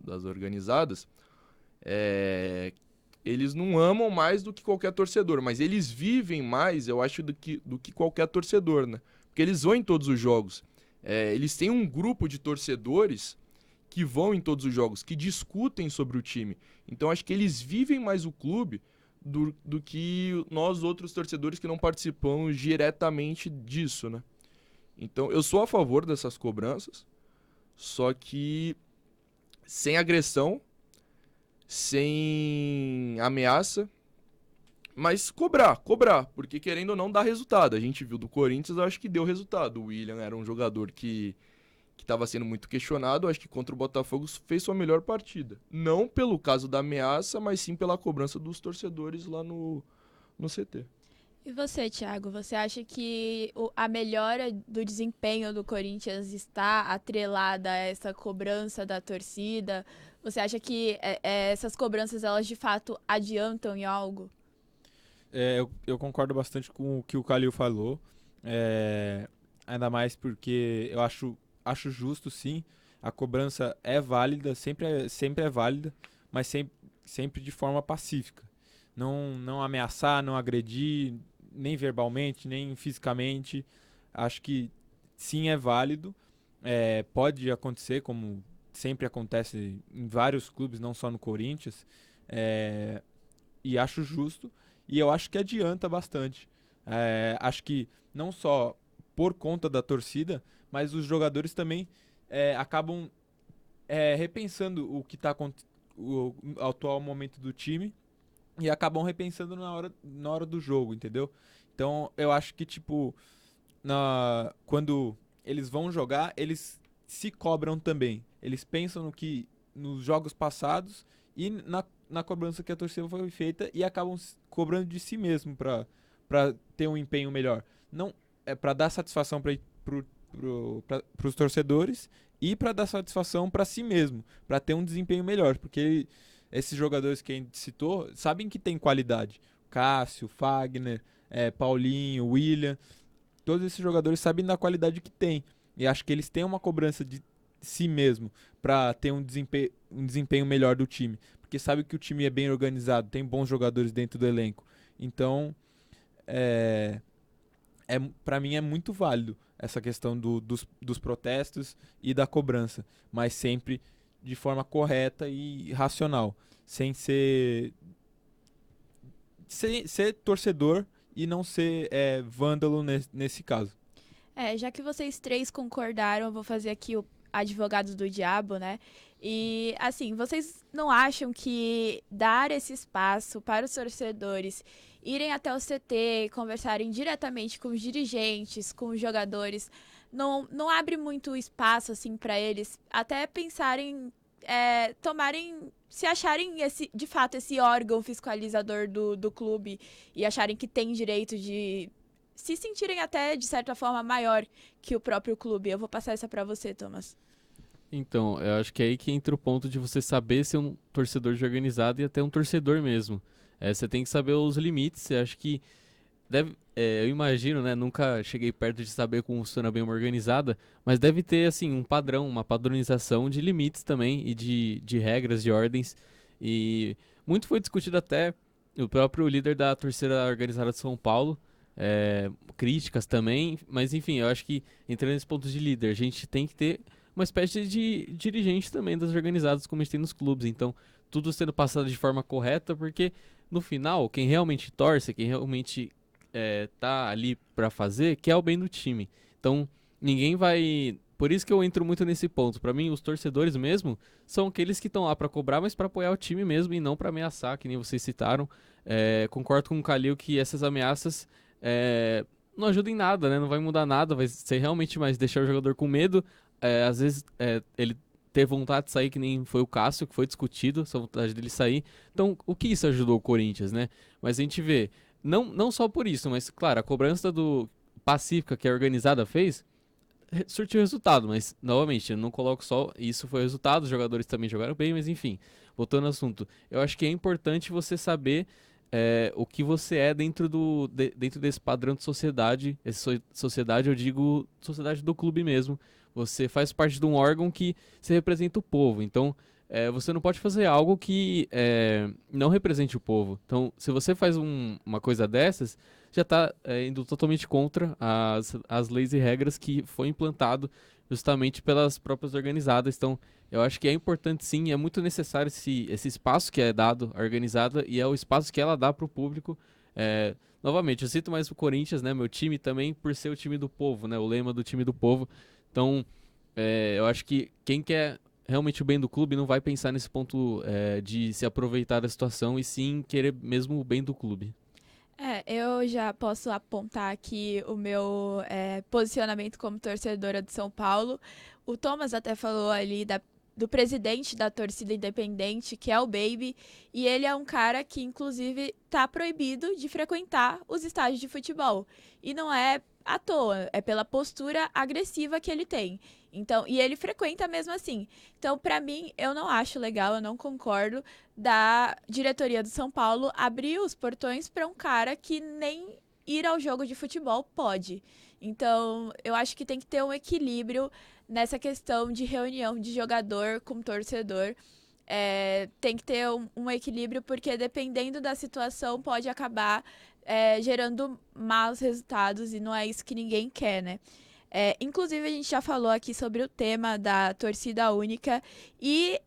das organizadas, eles não amam mais do que qualquer torcedor, mas eles vivem mais, eu acho, do que qualquer torcedor, né? Porque eles vão em todos os jogos. Eles têm um grupo de torcedores que vão em todos os jogos, que discutem sobre o time. Então acho que eles vivem mais o clube do que nós outros torcedores que não participamos diretamente disso, né? Então eu sou a favor dessas cobranças, só que sem agressão, sem ameaça, mas cobrar, porque querendo ou não dá resultado. A gente viu do Corinthians, eu acho que deu resultado. O William era um jogador que estava sendo muito questionado, acho que contra o Botafogo fez sua melhor partida. Não pelo caso da ameaça, mas sim pela cobrança dos torcedores lá no CT. E você, Thiago, você acha que a melhora do desempenho do Corinthians está atrelada a essa cobrança da torcida? Você acha que essas cobranças, elas de fato adiantam em algo? Eu concordo bastante com o que o Calil falou, ainda mais porque eu acho justo, sim. A cobrança é válida, sempre é válida, mas sempre de forma pacífica. Não ameaçar, não agredir, nem verbalmente, nem fisicamente. Acho que sim, é válido. Pode acontecer, como sempre acontece em vários clubes, não só no Corinthians. E acho justo. E eu acho que adianta bastante. Acho que não só por conta da torcida, mas os jogadores também acabam repensando o que está o atual momento do time e acabam repensando na hora do jogo, entendeu? Então eu acho que quando eles vão jogar, eles se cobram também. Eles pensam nos jogos passados e na cobrança que a torcida foi feita e acabam cobrando de si mesmo para ter um empenho melhor. Não é para dar satisfação para os torcedores e para dar satisfação para si mesmo, para ter um desempenho melhor, porque esses jogadores que a gente citou sabem que tem qualidade. Cássio, Fagner, Paulinho, William, todos esses jogadores sabem da qualidade que tem. E acho que eles têm uma cobrança de si mesmo para ter um desempenho melhor do time. porque sabe que o time é bem organizado, tem bons jogadores dentro do elenco. Então, para mim é muito válido essa questão dos protestos e da cobrança, mas sempre de forma correta e racional, sem ser torcedor e não ser vândalo nesse caso. Já que vocês três concordaram, eu vou fazer aqui o advogado do diabo, né? E, assim, vocês não acham que dar esse espaço para os torcedores irem até o CT e conversarem diretamente com os dirigentes, com os jogadores, não abre muito espaço, assim, para eles até pensarem, se acharem, de fato, esse órgão fiscalizador do clube e acharem que tem direito de se sentirem até, de certa forma, maior que o próprio clube? Eu vou passar essa para você, Thomas. Então, eu acho que é aí que entra o ponto de você saber ser um torcedor de organizado e até um torcedor mesmo. Você tem que saber os limites. Eu acho que eu imagino, né? Nunca cheguei perto de saber como funciona bem uma organizada, mas deve ter assim um padrão, uma padronização de limites também e de regras, de ordens. E muito foi discutido até o próprio líder da torcida organizada de São Paulo. Críticas também, mas enfim, eu acho que entrando nesse ponto de líder, a gente tem que ter uma espécie de dirigente também das organizadas como a gente tem nos clubes, então tudo sendo passado de forma correta, porque no final, quem realmente torce, quem realmente tá ali pra fazer, quer o bem do time, então ninguém vai... Por isso que eu entro muito nesse ponto. Pra mim, os torcedores mesmo são aqueles que estão lá pra cobrar, mas pra apoiar o time mesmo e não pra ameaçar, que nem vocês citaram. Concordo com o Calil que essas ameaças não ajudam em nada, né? Não vai mudar nada, vai ser realmente mais deixar o jogador com medo. Às vezes ele ter vontade de sair, que nem foi o Cássio, que foi discutido, essa vontade dele sair. Então, o que isso ajudou o Corinthians, né? Mas a gente vê, não só por isso, mas claro, a cobrança do pacífica que a organizada fez surtiu resultado, mas novamente, eu não coloco só isso foi o resultado, os jogadores também jogaram bem, mas enfim, voltando ao assunto, eu acho que é importante você saber o que você é dentro desse padrão de sociedade. Essa sociedade, eu digo sociedade do clube mesmo. Você faz parte de um órgão que você representa o povo, então você não pode fazer algo que não represente o povo. Então, se você faz uma coisa dessas, já está indo totalmente contra as leis e regras que foi implantado justamente pelas próprias organizadas. Então, eu acho que é importante sim, é muito necessário esse espaço que é dado à organizada e é o espaço que ela dá para o público. Novamente, eu cito mais o Corinthians, né, meu time também, por ser o time do povo, né, o lema do time do povo. Então, eu acho que quem quer realmente o bem do clube não vai pensar nesse ponto de se aproveitar da situação e sim querer mesmo o bem do clube. Eu já posso apontar aqui o meu posicionamento como torcedora de São Paulo. O Thomas até falou ali do presidente da torcida independente, que é o Baby, e ele é um cara que, inclusive, tá proibido de frequentar os estádios de futebol. E não é à toa, é pela postura agressiva que ele tem. Então, e ele frequenta mesmo assim. Então, pra mim, eu não acho legal, eu não concordo da diretoria do São Paulo abrir os portões para um cara que nem ir ao jogo de futebol pode. Então, eu acho que tem que ter um equilíbrio nessa questão de reunião de jogador com torcedor. Tem que ter um equilíbrio, porque dependendo da situação pode acabar gerando maus resultados e não é isso que ninguém quer, né? Inclusive, a gente já falou aqui sobre o tema da torcida única e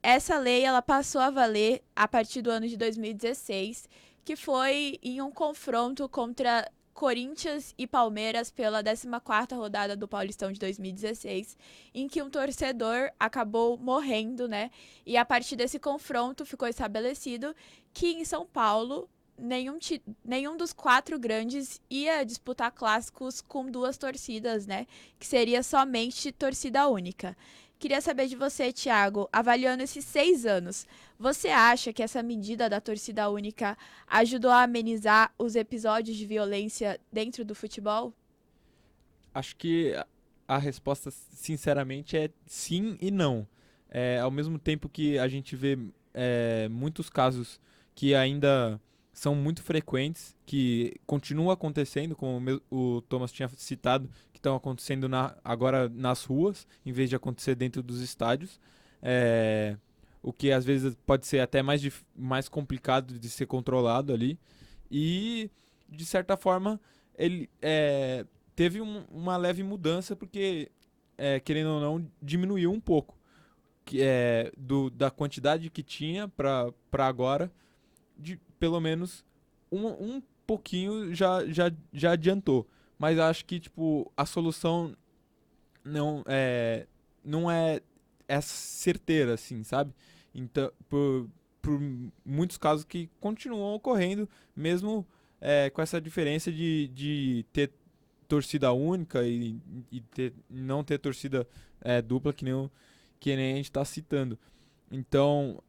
essa lei ela passou a valer a partir do ano de 2016, que foi em um confronto contra Corinthians e Palmeiras pela 14ª rodada do Paulistão de 2016, em que um torcedor acabou morrendo, né? E a partir desse confronto ficou estabelecido que em São Paulo nenhum dos 4 grandes ia disputar clássicos com 2 torcidas, né? Que seria somente torcida única. Queria saber de você, Thiago, avaliando esses 6 anos, você acha que essa medida da torcida única ajudou a amenizar os episódios de violência dentro do futebol? Acho que a resposta, sinceramente, é sim e não. Ao mesmo tempo que a gente vê muitos casos que ainda são muito frequentes, que continuam acontecendo, como o Thomas tinha citado, que estão acontecendo agora nas ruas, em vez de acontecer dentro dos estádios. o que às vezes pode ser até mais complicado de ser controlado ali. E, de certa forma, ele teve uma leve mudança, porque, querendo ou não, diminuiu um pouco da quantidade que tinha para agora, pelo menos um pouquinho já adiantou. Mas acho que tipo, a solução não é certeira, assim, sabe? Então, por muitos casos que continuam ocorrendo, mesmo com essa diferença de ter torcida única e não ter torcida dupla, que nem a gente está citando. Então,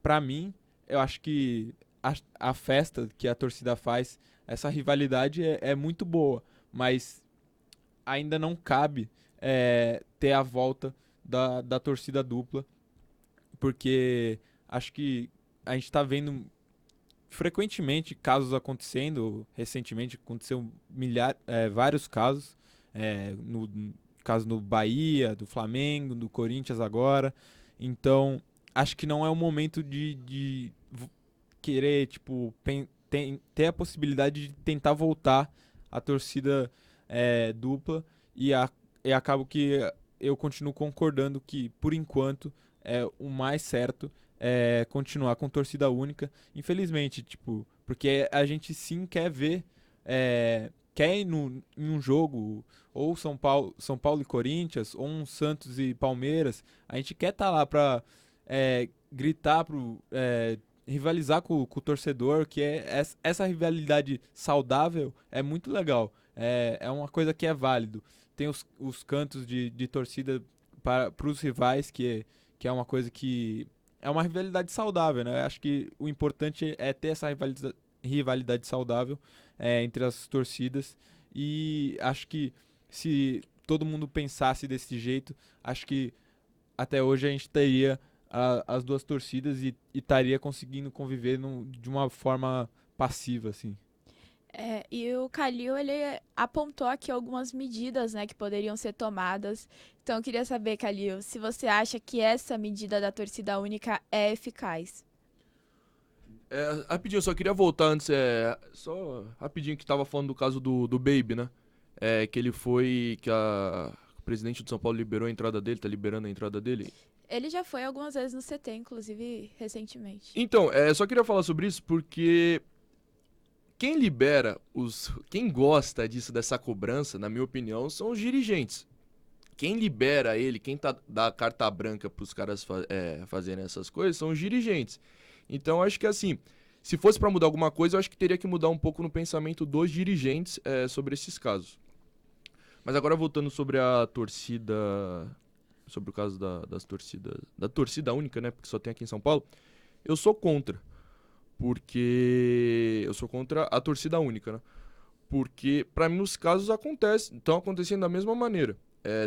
para mim, eu acho que a festa que a torcida faz, essa rivalidade é muito boa, mas ainda não cabe ter a volta da torcida dupla, porque acho que a gente está vendo frequentemente casos acontecendo. Recentemente aconteceu vários casos, no caso no Bahia, do Flamengo, do Corinthians agora. Então, acho que não é o momento de querer, tipo, ter a possibilidade de tentar voltar a torcida dupla, e acabo que eu continuo concordando que, por enquanto, o mais certo é continuar com torcida única. Infelizmente, tipo, porque a gente sim quer ver, quer ir em um jogo, ou São Paulo e Corinthians, ou um Santos e Palmeiras. A gente quer estar lá para gritar, rivalizar com o torcedor, que essa rivalidade saudável é muito legal. É uma coisa que é válido. Tem os cantos de torcida para os rivais, que é uma coisa que é uma rivalidade saudável, né? Acho que o importante é ter essa rivalidade saudável entre as torcidas, e acho que se todo mundo pensasse desse jeito, acho que até hoje a gente teria as duas torcidas e estaria conseguindo conviver de uma forma passiva, assim. E o Calil, ele apontou aqui algumas medidas, né, que poderiam ser tomadas. Então, eu queria saber, Calil, se você acha que essa medida da torcida única é eficaz. Rapidinho, eu só queria voltar antes, só rapidinho, que tava falando do caso do Baby, né? Que ele foi, o presidente do São Paulo liberou a entrada dele, tá liberando a entrada dele. Ele já foi algumas vezes no CT, inclusive, recentemente. Então, só queria falar sobre isso porque quem libera, quem gosta dessa cobrança, na minha opinião, são os dirigentes. Quem libera ele, quem dá a carta branca pros caras fazerem essas coisas, são os dirigentes. Então, acho que assim, se fosse para mudar alguma coisa, eu acho que teria que mudar um pouco no pensamento dos dirigentes sobre esses casos. Mas agora, voltando sobre a torcida, sobre o caso da torcida única, né, porque só tem aqui em São Paulo, eu sou contra. Porque eu sou contra a torcida única, né? Porque, pra mim, os casos estão acontecendo da mesma maneira.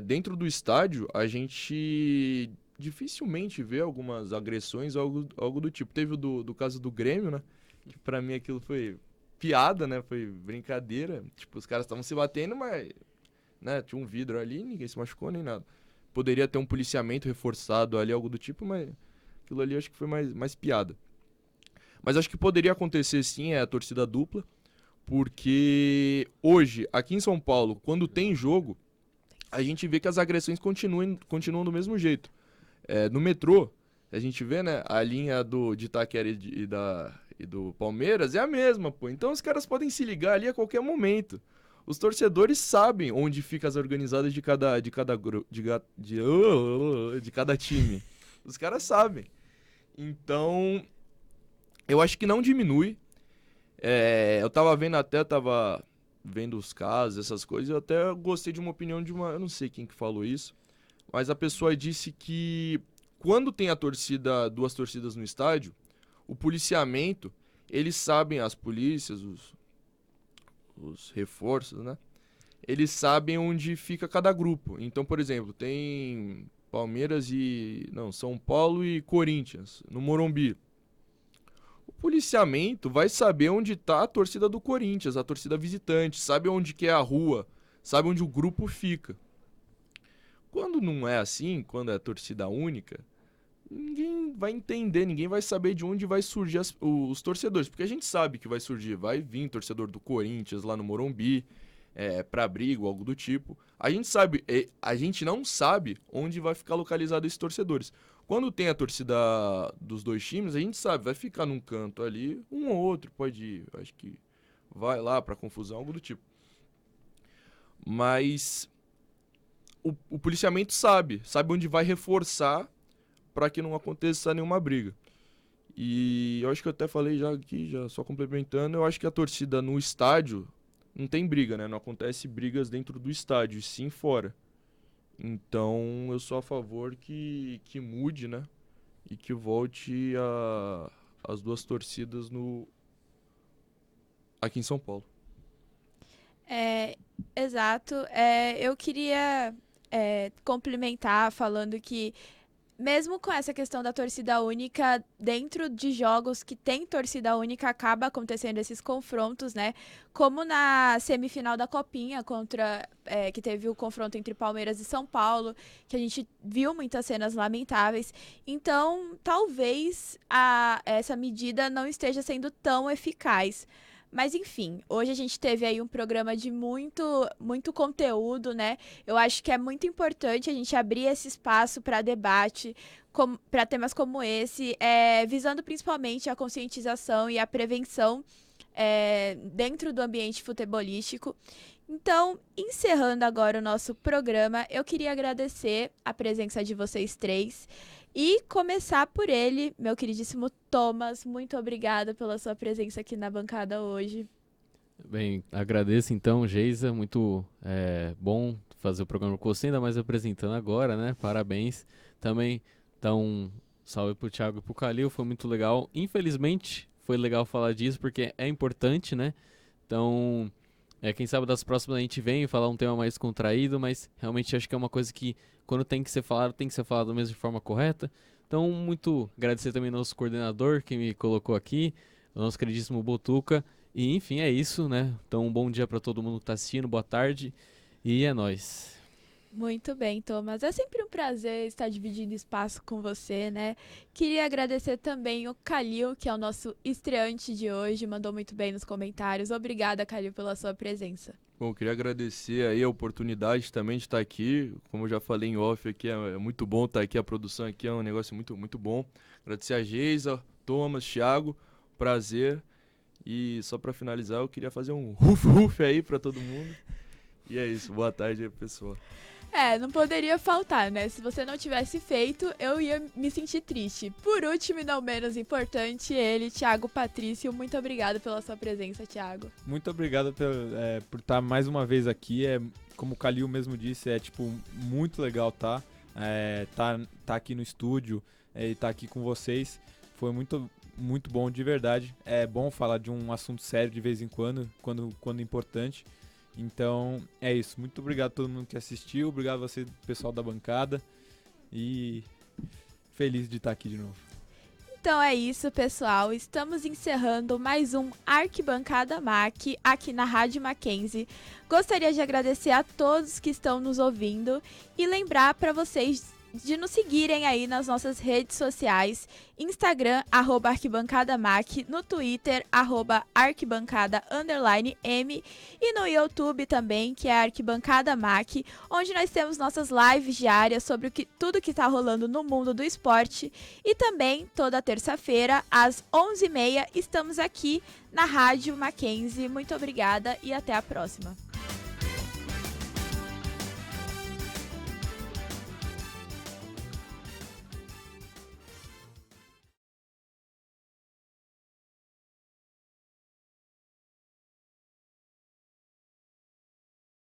Dentro do estádio, a gente dificilmente vê algumas agressões, algo do tipo. Teve do caso do Grêmio, né? Que pra mim aquilo foi piada, né? Foi brincadeira. Tipo, os caras estavam se batendo, mas, né, tinha um vidro ali, ninguém se machucou nem nada. Poderia ter um policiamento reforçado ali, algo do tipo, mas aquilo ali eu acho que foi mais piada. Mas acho que poderia acontecer sim a torcida dupla, porque hoje, aqui em São Paulo, quando tem jogo, a gente vê que as agressões continuam do mesmo jeito. No metrô, a gente vê, né, a linha de Itaquera e do Palmeiras é a mesma, pô. Então os caras podem se ligar ali a qualquer momento. Os torcedores sabem onde ficam as organizadas de cada time. Os caras sabem. Então, eu acho que não diminui. Eu tava vendo os casos, essas coisas, eu até gostei de uma opinião eu não sei quem que falou isso, mas a pessoa disse que quando tem duas torcidas no estádio, o policiamento, eles sabem, as polícias, os reforços, né? Eles sabem onde fica cada grupo. Então, por exemplo, tem São Paulo e Corinthians, no Morumbi. O policiamento vai saber onde está a torcida do Corinthians, a torcida visitante, sabe onde que é a rua, sabe onde o grupo fica. Quando não é assim, quando é torcida única, ninguém vai entender, ninguém vai saber de onde vai surgir os torcedores, porque a gente sabe que vai surgir, vai vir torcedor do Corinthians lá no Morumbi, pra briga ou algo do tipo. A gente sabe, a gente não sabe onde vai ficar localizado esses torcedores. Quando tem a torcida dos dois times, a gente sabe, vai ficar num canto ali, um ou outro pode ir, acho que vai lá pra confusão, algo do tipo. Mas o policiamento sabe onde vai reforçar para que não aconteça nenhuma briga. E eu acho que eu até falei já aqui, já só complementando, eu acho que a torcida no estádio não tem briga, né? Não acontece brigas dentro do estádio, e sim fora. Então eu sou a favor que mude, né? E que volte as duas torcidas aqui em São Paulo. Exato. Eu queria complementar falando que, mesmo com essa questão da torcida única, dentro de jogos que tem torcida única, acaba acontecendo esses confrontos, né? Como na semifinal da Copinha, que teve o confronto entre Palmeiras e São Paulo, que a gente viu muitas cenas lamentáveis. Então, talvez essa medida não esteja sendo tão eficaz. Mas enfim, hoje a gente teve aí um programa de muito, muito conteúdo, né? Eu acho que é muito importante a gente abrir esse espaço para debate, para temas como esse, visando principalmente a conscientização e a prevenção dentro do ambiente futebolístico. Então, encerrando agora o nosso programa, eu queria agradecer a presença de vocês três. E começar por ele, meu queridíssimo Thomas, muito obrigada pela sua presença aqui na bancada hoje. Bem, agradeço então, Geisa, muito bom fazer o programa com você, ainda mais apresentando agora, né? Parabéns. Também dá um salve pro Thiago e pro Calil, foi muito legal. Infelizmente, foi legal falar disso, porque é importante, né? Então, quem sabe das próximas a gente vem e falar um tema mais contraído, mas realmente acho que é uma coisa que, quando tem que ser falado da mesma forma correta. Então, muito agradecer também ao nosso coordenador que me colocou aqui, o nosso queridíssimo Botuca. E, enfim, é isso, né? Então, um bom dia para todo mundo que está assistindo, boa tarde e é nóis. Muito bem, Thomas. É sempre um prazer estar dividindo espaço com você, né? Queria agradecer também o Calil, que é o nosso estreante de hoje, mandou muito bem nos comentários. Obrigada, Calil, pela sua presença. Bom, queria agradecer aí a oportunidade também de estar aqui. Como eu já falei em off aqui, é muito bom estar aqui, a produção aqui é um negócio muito, muito bom. Agradecer a Geisa, Thomas, Thiago, prazer. E só para finalizar, eu queria fazer um ruf-ruf aí para todo mundo. E é isso, boa tarde aí, pessoal. Não poderia faltar, né? Se você não tivesse feito, eu ia me sentir triste. Por último e não menos importante, ele, Thiago Patrício. Muito obrigado pela sua presença, Thiago. Muito obrigado por estar mais uma vez aqui. Como o Calil mesmo disse, muito legal tá aqui no estúdio e tá aqui com vocês. Foi muito, muito bom, de verdade. É bom falar de um assunto sério de vez em quando importante. Então, é isso. Muito obrigado a todo mundo que assistiu. Obrigado a você, pessoal da bancada. E feliz de estar aqui de novo. Então é isso, pessoal. Estamos encerrando mais um Arquibancada MAC aqui na Rádio Mackenzie. Gostaria de agradecer a todos que estão nos ouvindo e lembrar para vocês de nos seguirem aí nas nossas redes sociais, Instagram, @arquibancadamac, no Twitter, @arquibancada_m e no YouTube também, que é Arquibancada Mac, onde nós temos nossas lives diárias sobre tudo que está rolando no mundo do esporte. E também, toda terça-feira, às 11h30, estamos aqui na Rádio Mackenzie. Muito obrigada e até a próxima.